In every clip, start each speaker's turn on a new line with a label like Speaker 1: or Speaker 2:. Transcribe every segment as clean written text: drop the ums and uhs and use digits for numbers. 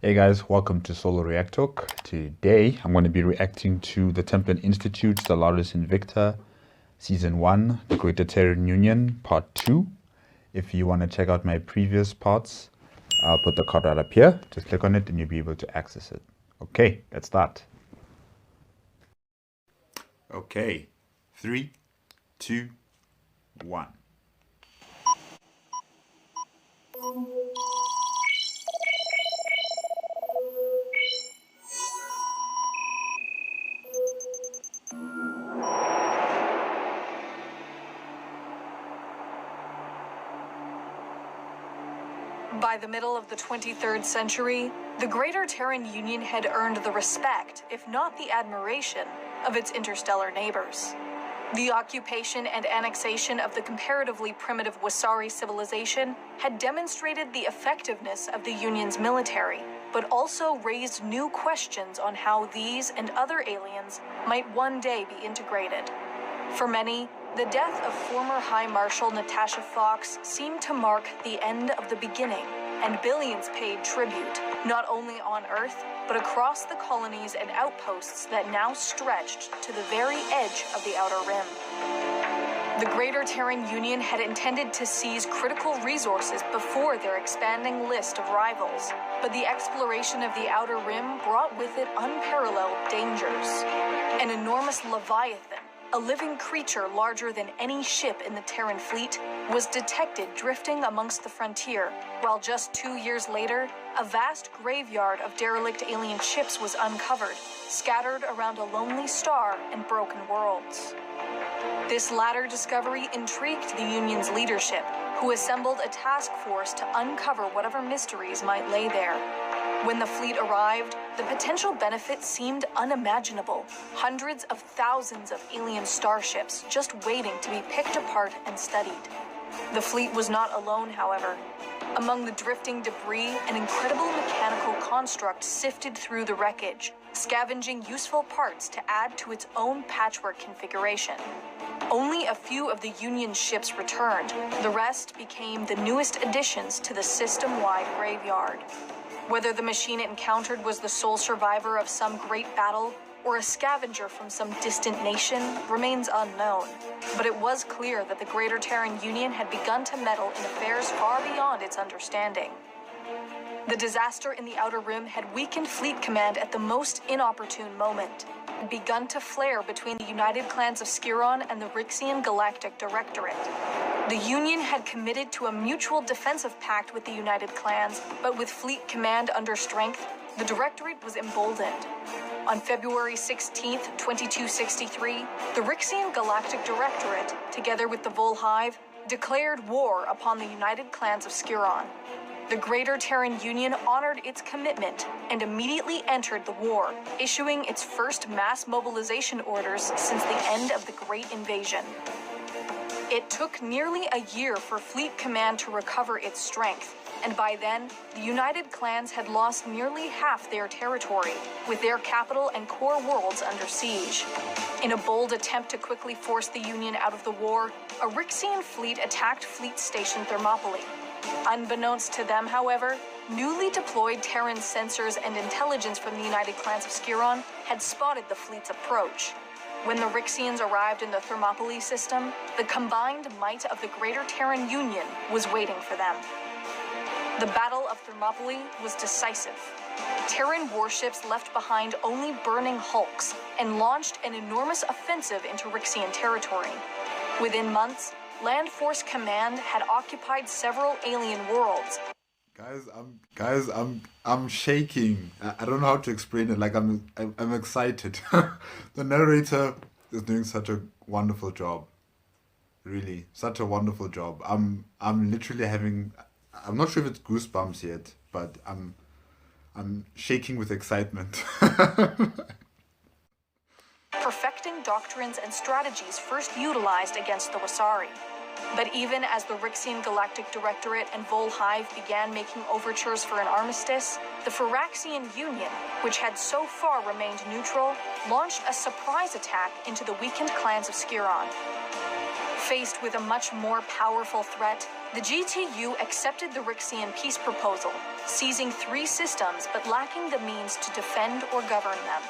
Speaker 1: Hey guys, welcome to Solo ReacTalk. Today I'm going to be reacting to the Template Institute Stellaris Invicta Season 1, The Greater Terren Union, Part 2. If you want to check out my previous parts, I'll put the card right up here. Just click on it and you'll be able to access it. Okay, let's start. Okay, 3, 2, 1.
Speaker 2: By the middle of the 23rd century, the Greater Terren Union had earned the respect, if not the admiration, of its interstellar neighbors. The occupation and annexation of the comparatively primitive Wasari civilization had demonstrated the effectiveness of the Union's military, but also raised new questions on how these and other aliens might one day be integrated. For many, the death of former High Marshal Natasha Fox seemed to mark the end of the beginning, and billions paid tribute, not only on Earth, but across the colonies and outposts that now stretched to the very edge of the Outer Rim. The Greater Terren Union had intended to seize critical resources before their expanding list of rivals, but the exploration of the Outer Rim brought with it unparalleled dangers. An enormous leviathan, a living creature larger than any ship in the Terran fleet, was detected drifting amongst the frontier, while just 2 years later, a vast graveyard of derelict alien ships was uncovered, scattered around a lonely star and broken worlds. This latter discovery intrigued the Union's leadership, who assembled a task force to uncover whatever mysteries might lay there. When the fleet arrived, the potential benefits seemed unimaginable. Hundreds of thousands of alien starships just waiting to be picked apart and studied. The fleet was not alone, however. Among the drifting debris, an incredible mechanical construct sifted through the wreckage, scavenging useful parts to add to its own patchwork configuration. Only a few of the Union ships returned. The rest became the newest additions to the system-wide graveyard. Whether the machine it encountered was the sole survivor of some great battle or a scavenger from some distant nation remains unknown. But it was clear that the Greater Terren Union had begun to meddle in affairs far beyond its understanding. The disaster in the Outer Rim had weakened Fleet Command at the most inopportune moment, and begun to flare between the United Clans of Skiron and the Rixian Galactic Directorate. The Union had committed to a mutual defensive pact with the United Clans, but with Fleet Command under strength, the Directorate was emboldened. On February 16, 2263, the Rixian Galactic Directorate, together with the Volhive, declared war upon the United Clans of Skiron. The Greater Terren Union honored its commitment and immediately entered the war, issuing its first mass mobilization orders since the end of the Great Invasion. It took nearly a year for Fleet Command to recover its strength, and by then, the United Clans had lost nearly half their territory, with their capital and core worlds under siege. In a bold attempt to quickly force the Union out of the war, a Rixian fleet attacked Fleet Station Thermopylae. Unbeknownst to them, however, newly deployed Terran sensors and intelligence from the United Clans of Skiron had spotted the fleet's approach. When the Rixians arrived in the Thermopylae system, the combined might of the Greater Terren Union was waiting for them. The Battle of Thermopylae was decisive. Terran warships left behind only burning hulks and launched an enormous offensive into Rixian territory. Within months, Land Force Command had occupied several alien worlds.
Speaker 1: I'm shaking. I don't know how to explain it. Like I'm excited. The narrator is doing such a wonderful job. Really, such a wonderful job. I'm literally having. I'm not sure if it's goosebumps yet, but I'm shaking with excitement.
Speaker 2: Perfecting doctrines and strategies first utilized against the Wasari. But even as the Rixian Galactic Directorate and Volhive began making overtures for an armistice, the Phyraxian Union, which had so far remained neutral, launched a surprise attack into the weakened clans of Skiron. Faced with a much more powerful threat, the GTU accepted the Rixian peace proposal, seizing 3 systems but lacking the means to defend or govern them.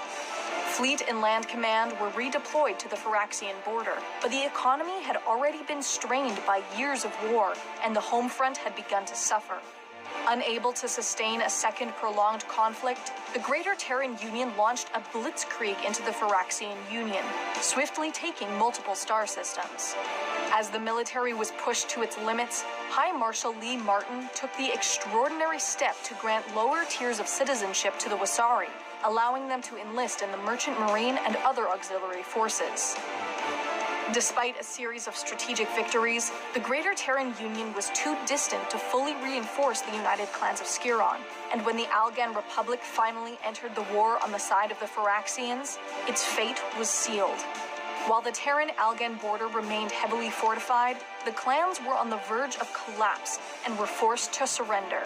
Speaker 2: Fleet and Land Command were redeployed to the Phyraxian border, but the economy had already been strained by years of war, and the home front had begun to suffer. Unable to sustain a second prolonged conflict, the Greater Terran Union launched a blitzkrieg into the Phyraxian Union, swiftly taking multiple star systems. As the military was pushed to its limits, High Marshal Lee Martin took the extraordinary step to grant lower tiers of citizenship to the Wasari, allowing them to enlist in the Merchant Marine and other auxiliary forces. Despite a series of strategic victories, the Greater Terran Union was too distant to fully reinforce the United Clans of Skiron, and when the Algan Republic finally entered the war on the side of the Phyraxians, its fate was sealed. While the Terran-Algan border remained heavily fortified, the clans were on the verge of collapse and were forced to surrender.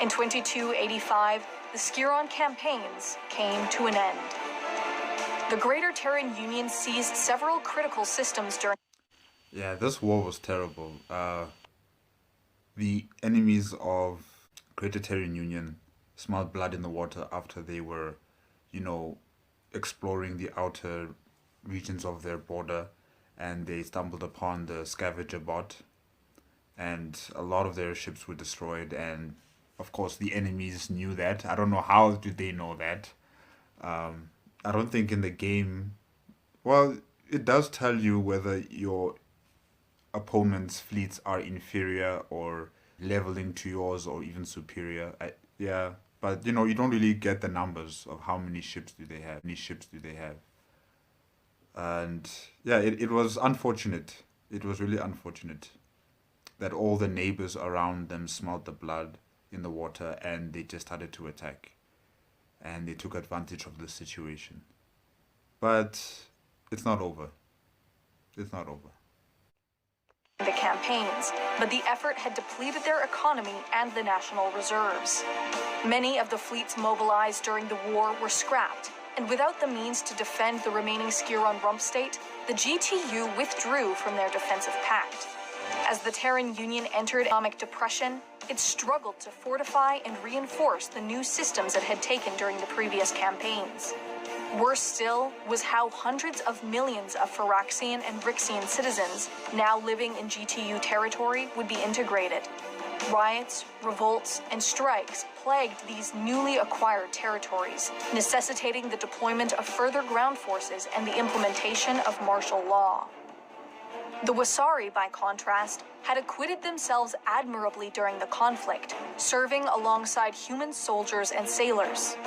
Speaker 2: In 2285, the Skiron campaigns came to an end. The Greater Terran Union seized several critical systems during...
Speaker 1: Yeah, this war was terrible. The enemies of Greater Terran Union smelled blood in the water after they were, exploring the outer regions of their border, and they stumbled upon the scavenger bot, and a lot of their ships were destroyed, and of course the enemies knew that. I don't know how did they know that. I don't think in the game, well, it does tell you whether your opponent's fleets are inferior or leveling to yours or even superior. But you don't really get the numbers of how many ships do they have. And yeah, it was unfortunate. It was really unfortunate that all the neighbors around them smelled the blood in the water and they just started to attack. And they took advantage of the situation. But it's not over. It's not over.
Speaker 2: The campaigns, but the effort had depleted their economy and the national reserves. Many of the fleets mobilized during the war were scrapped, and without the means to defend the remaining Skiron rump state, the GTU withdrew from their defensive pact. As the Terran Union entered economic depression, it struggled to fortify and reinforce the new systems it had taken during the previous campaigns. Worse still was how hundreds of millions of Phyraxian and Rixian citizens now living in GTU territory would be integrated. Riots, revolts, and strikes plagued these newly acquired territories, necessitating the deployment of further ground forces and the implementation of martial law. The Wasari, by contrast, had acquitted themselves admirably during the conflict, serving alongside human soldiers and sailors.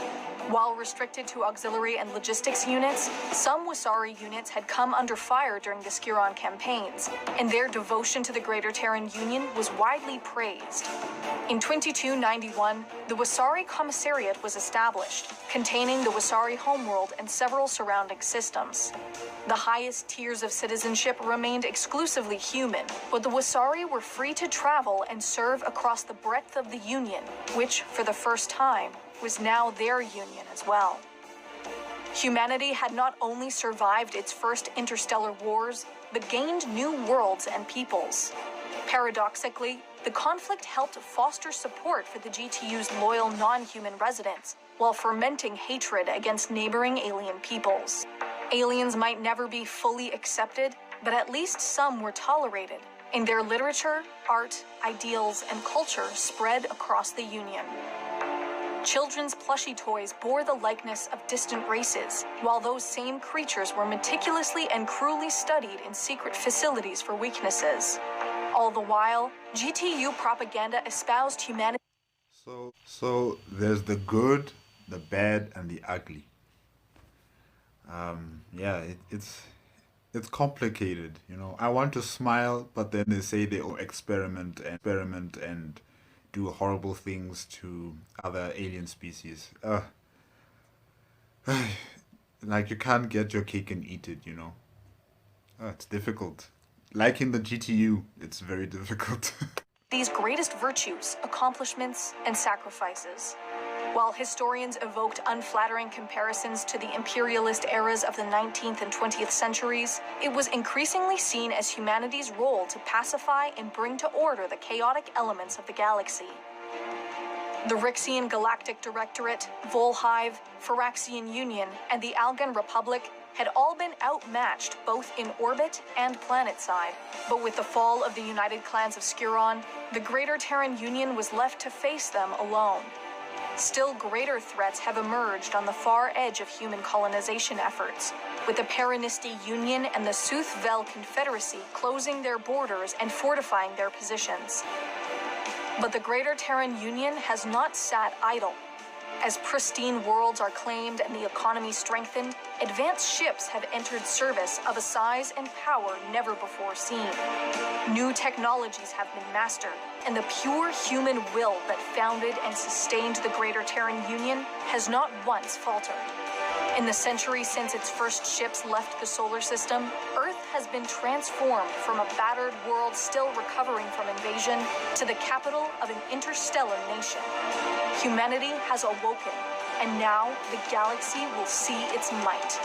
Speaker 2: While restricted to auxiliary and logistics units, some Wasari units had come under fire during the Skiron campaigns, and their devotion to the Greater Terran Union was widely praised. In 2291, the Wasari Commissariat was established, containing the Wasari homeworld and several surrounding systems. The highest tiers of citizenship remained exclusively human, but the Wasari were free to travel and serve across the breadth of the Union, which, for the first time, was now their union as well. Humanity had not only survived its first interstellar wars, but gained new worlds and peoples. Paradoxically, the conflict helped foster support for the GTU's loyal non-human residents, while fermenting hatred against neighboring alien peoples. Aliens might never be fully accepted, but at least some were tolerated, and their literature, art, ideals, and culture spread across the Union. Children's plushie toys bore the likeness of distant races, while those same creatures were meticulously and cruelly studied in secret facilities for weaknesses. All the while, GTU propaganda espoused humanity.
Speaker 1: So there's the good, the bad, and the ugly. It's complicated, I want to smile, but then they say they will experiment and do horrible things to other alien species. Like you can't get your cake and eat it, it's difficult. Like in the GTU, it's very difficult.
Speaker 2: These greatest virtues, accomplishments, and sacrifices. While historians evoked unflattering comparisons to the imperialist eras of the 19th and 20th centuries, it was increasingly seen as humanity's role to pacify and bring to order the chaotic elements of the galaxy. The Rixian Galactic Directorate, Volhive, Phyraxian Union, and the Algan Republic had all been outmatched both in orbit and planetside. But with the fall of the United Clans of Scuron, the Greater Terran Union was left to face them alone. Still greater threats have emerged on the far edge of human colonization efforts, with the Perronisti Union and the Sooth-Vel Confederacy closing their borders and fortifying their positions. But the Greater Terran Union has not sat idle. As pristine worlds are claimed and the economy strengthened, advanced ships have entered service of a size and power never before seen. New technologies have been mastered, and the pure human will that founded and sustained the Greater Terran Union has not once faltered. In the century since its first ships left the solar system, Earth has been transformed from a battered world still recovering from invasion to the capital of an interstellar nation. Humanity has awoken, and now the galaxy will see its might.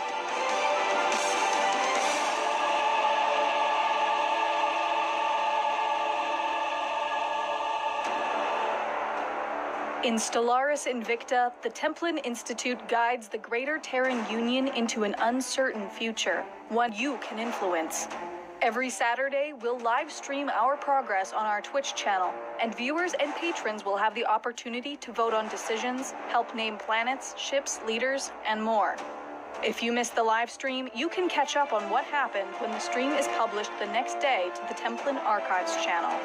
Speaker 2: In Stellaris Invicta, the Templin Institute guides the Greater Terran Union into an uncertain future, one you can influence. Every Saturday, we'll live stream our progress on our Twitch channel, and viewers and patrons will have the opportunity to vote on decisions, help name planets, ships, leaders, and more. If you missed the live stream, you can catch up on what happened when the stream is published the next day to the Templin Archives channel.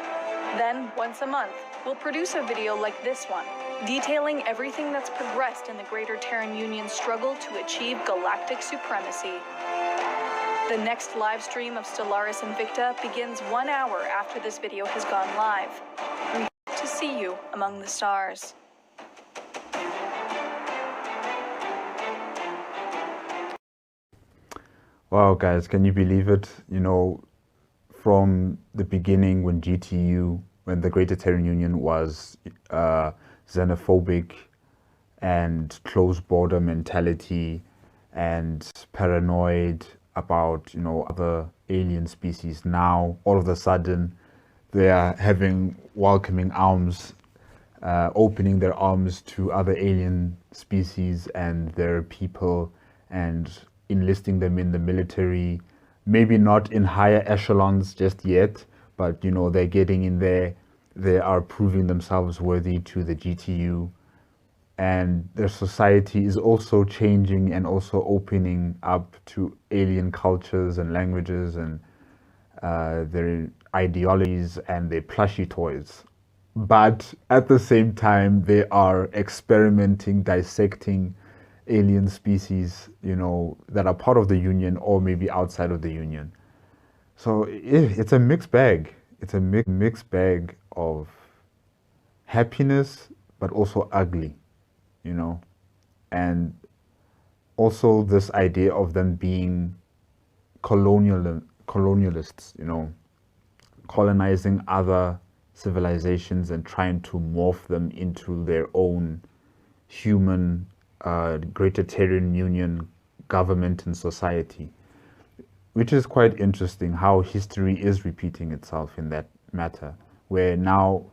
Speaker 2: Then, once a month, we'll produce a video like this one, detailing everything that's progressed in the Greater Terran Union's struggle to achieve galactic supremacy. The next live stream of Stellaris Invicta begins 1 hour after this video has gone live. We hope to see you among the stars.
Speaker 1: Wow, guys, can you believe it? You know, from the beginning when the Greater Terran Union was xenophobic and closed border mentality and paranoid about, other alien species, now all of a sudden they are having welcoming arms, opening their arms to other alien species and their people and enlisting them in the military. Maybe not in higher echelons just yet, but they're getting in there. They are proving themselves worthy to the GTU, and their society is also changing and also opening up to alien cultures and languages and their ideologies and their plushy toys. But at the same time, they are experimenting, dissecting alien species, that are part of the Union or maybe outside of the Union. So it's a mixed bag. It's a mixed bag of happiness, but also ugly, and also this idea of them being colonialists, colonizing other civilizations and trying to morph them into their own human Greater Terran Union government and society, which is quite interesting how history is repeating itself in that matter, where now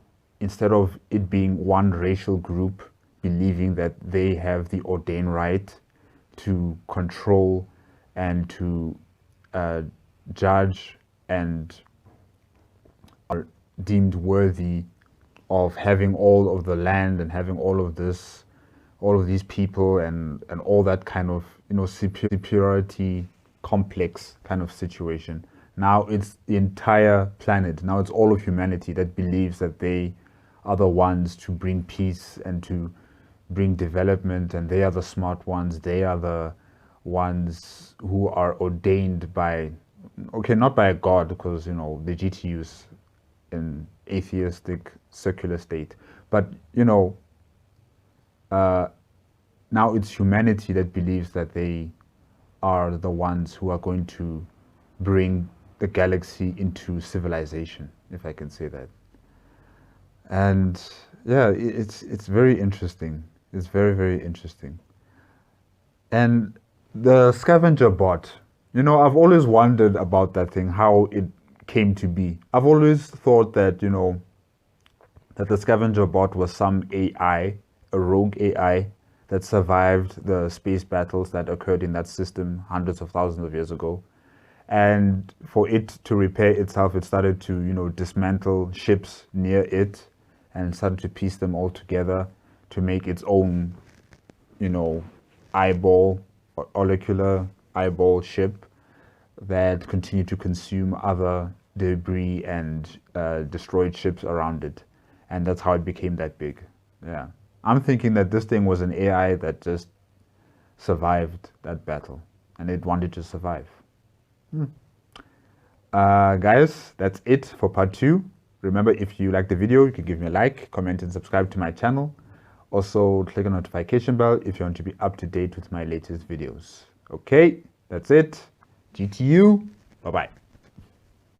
Speaker 1: instead of it being one racial group believing that they have the ordained right to control and to judge and are deemed worthy of having all of the land and having all of these people and all that kind of superiority complex kind of situation. Now it's the entire planet. Now it's all of humanity that believes that they are the ones to bring peace and to bring development, and they are the smart ones. They are the ones who are ordained by, not by a god, because the GTU's an atheistic circular state, but now it's humanity that believes that they are the ones who are going to bring the galaxy into civilization, if I can say that. And yeah, it's very interesting. It's very, very interesting. And the scavenger bot, you know, I've always wondered about that thing, how it came to be. I've always thought that, you know, that the scavenger bot was some AI, a rogue AI that survived the space battles that occurred in that system hundreds of thousands of years ago. And for it to repair itself, it started to, you know, dismantle ships near it and started to piece them all together to make its own, you know, eyeball or molecular eyeball ship that continued to consume other debris and destroyed ships around it. And that's how it became that big. Yeah. I'm thinking that this thing was an AI that just survived that battle and it wanted to survive. Guys, that's it for part 2. Remember, if you like the video, you can give me a like, comment, and subscribe to my channel. Also, click on the notification bell if you want to be up to date with my latest videos. Okay, that's it. GTU. Bye-bye.